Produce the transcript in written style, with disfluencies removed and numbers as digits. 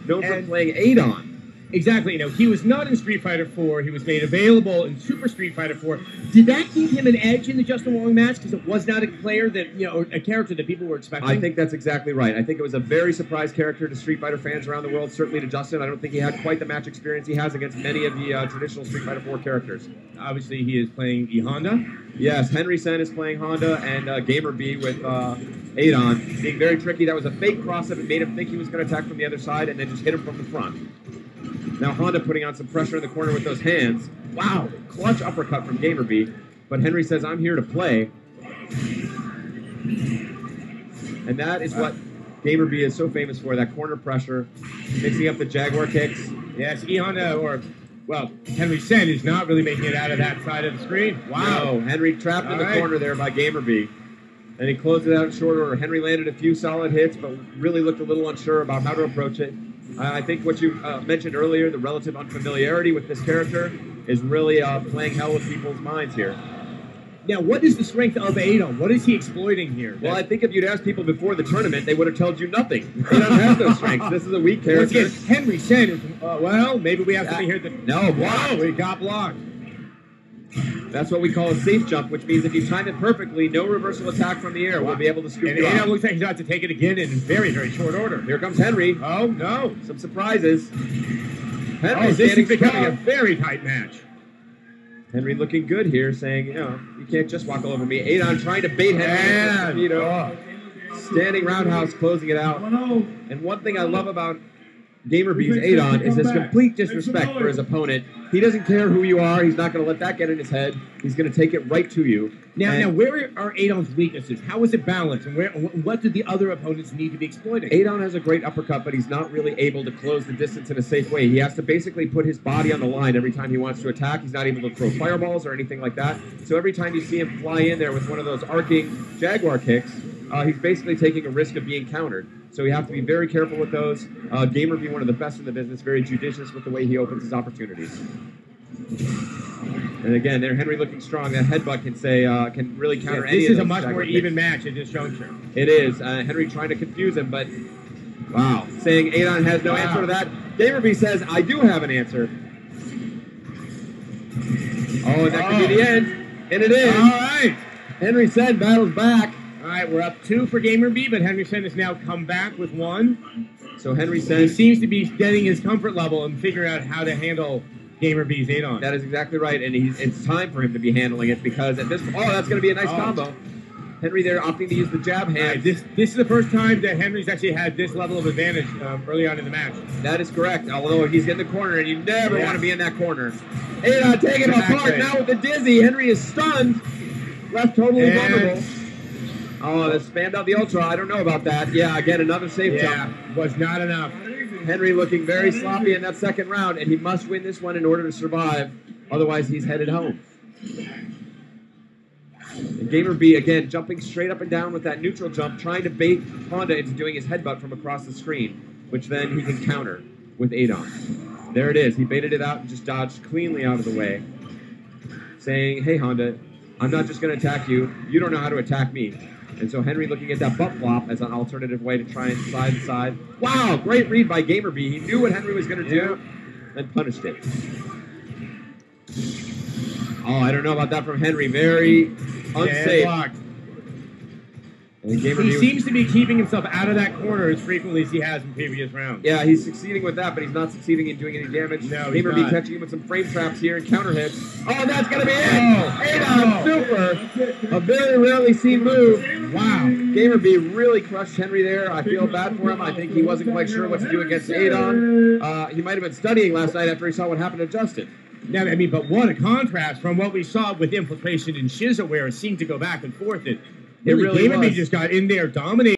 known for playing Adon. Exactly. You know, he was not in Street Fighter 4. He was made available in Super Street Fighter 4. Did that give him an edge in the Justin Wong match? Because it was not a player that, you know, a character that people were expecting? I think that's exactly right. I think it was a very surprise character to Street Fighter fans around the world, certainly to Justin. I don't think he had quite the match experience he has against many of the traditional Street Fighter 4 characters. Obviously, he is playing E Honda. Yes, Henry Cen is playing Honda, and Gamerbee with Adon. Being very tricky. That was a fake cross-up. It made him think he was going to attack from the other side, and then just hit him from the front. Now Honda putting on some pressure in the corner with those hands. Wow, clutch uppercut from Gamerbee. But Henry says, I'm here to play. And that is what Gamerbee is so famous for, that corner pressure, mixing up the Jaguar kicks. Yes, E Honda, or, well, Henry Cen is not really making it out of that side of the screen. Wow. No, Henry trapped in the corner there by Gamerbee. And he closed it out in short order. Henry landed a few solid hits, but really looked a little unsure about how to approach it. I think what you mentioned earlier, the relative unfamiliarity with this character, is really playing hell with people's minds here. Now, what is the strength of Adon? What is he exploiting here? Well, I think if you'd asked people before the tournament, they would have told you nothing. He doesn't have those strengths. This is a weak character. Once again, Henry Cen is, well, maybe we have something here that... No, blocked. We got blocked. That's what we call a safe jump, which means if you time it perfectly, no reversal attack from the air will be able to scoop you And off. it looks like he's about to take it again in very, very short order. Here comes Henry. Oh, no. Some surprises. Henry this is becoming a very tight match. Henry looking good here, saying, you know, you can't just walk all over me. Adon trying to bait Henry. You know, standing roundhouse, closing it out. And one thing I love about Gamerbee's Adon is his complete disrespect for his opponent. He doesn't care who you are. He's not going to let that get in his head. He's going to take it right to you. Now, where are Adon's weaknesses? How is it balanced? And what do the other opponents need to be exploiting? Adon has a great uppercut, but he's not really able to close the distance in a safe way. He has to basically put his body on the line every time he wants to attack. He's not able to throw fireballs or anything like that. So every time you see him fly in there with one of those arcing Jaguar kicks, he's basically taking a risk of being countered. So we have to be very careful with those. Gamerbee, one of the best in the business, very judicious with the way he opens his opportunities. And again, there Henry looking strong. That headbutt can really counter any of those. This is a much more even match at this juncture. It is. Henry trying to confuse him, but wow, saying Adon has no answer to that. Gamerbee says, I do have an answer. Oh, and that could be the end. And it is. All right. Henry Cen battles back. All right, we're up 2 for Gamerbee, but Henry Cen has now come back with 1. So Henry Cen... He seems to be getting his comfort level and figuring out how to handle Gamerbee's Adon. That is exactly right, and it's time for him to be handling it because at this... Oh, that's going to be a nice combo. Henry there opting to use the jab hand. Right, this is the first time that Henry's actually had this level of advantage early on in the match. That is correct, although he's in the corner, and you never want to be in that corner. Adon taking him apart now with the dizzy. Henry is stunned. Left totally vulnerable. Oh, they spammed out the Ultra. I don't know about that. Yeah, again, another safe jump. Was not enough. Henry looking very sloppy in that second round, and he must win this one in order to survive. Otherwise, he's headed home. And Gamerbee, again, jumping straight up and down with that neutral jump, trying to bait Honda into doing his headbutt from across the screen, which then he can counter with Adon. There it is. He baited it out and just dodged cleanly out of the way, saying, hey, Honda, I'm not just going to attack you. You don't know how to attack me. And so Henry looking at that butt flop as an alternative way to try and slide inside. Wow, great read by Gamerbee. He knew what Henry was going to do and punished it. Oh, I don't know about that from Henry. Very unsafe. He seems to be keeping himself out of that corner as frequently as he has in previous rounds. Yeah, he's succeeding with that, but he's not succeeding in doing any damage. No, Gamerbee catching him with some frame traps here and counter hits. Oh, that's going to be it! Adon, super! A very rarely seen move. Wow. Gamerbee really crushed Henry there. I feel bad for him. I think he wasn't quite sure what to do against Adon. He might have been studying last night after he saw what happened to Justin. Now, I mean, but what a contrast from what we saw with Infiltration and Shiza, where it seemed to go back and forth. It really Gamerbee just got in there, dominated.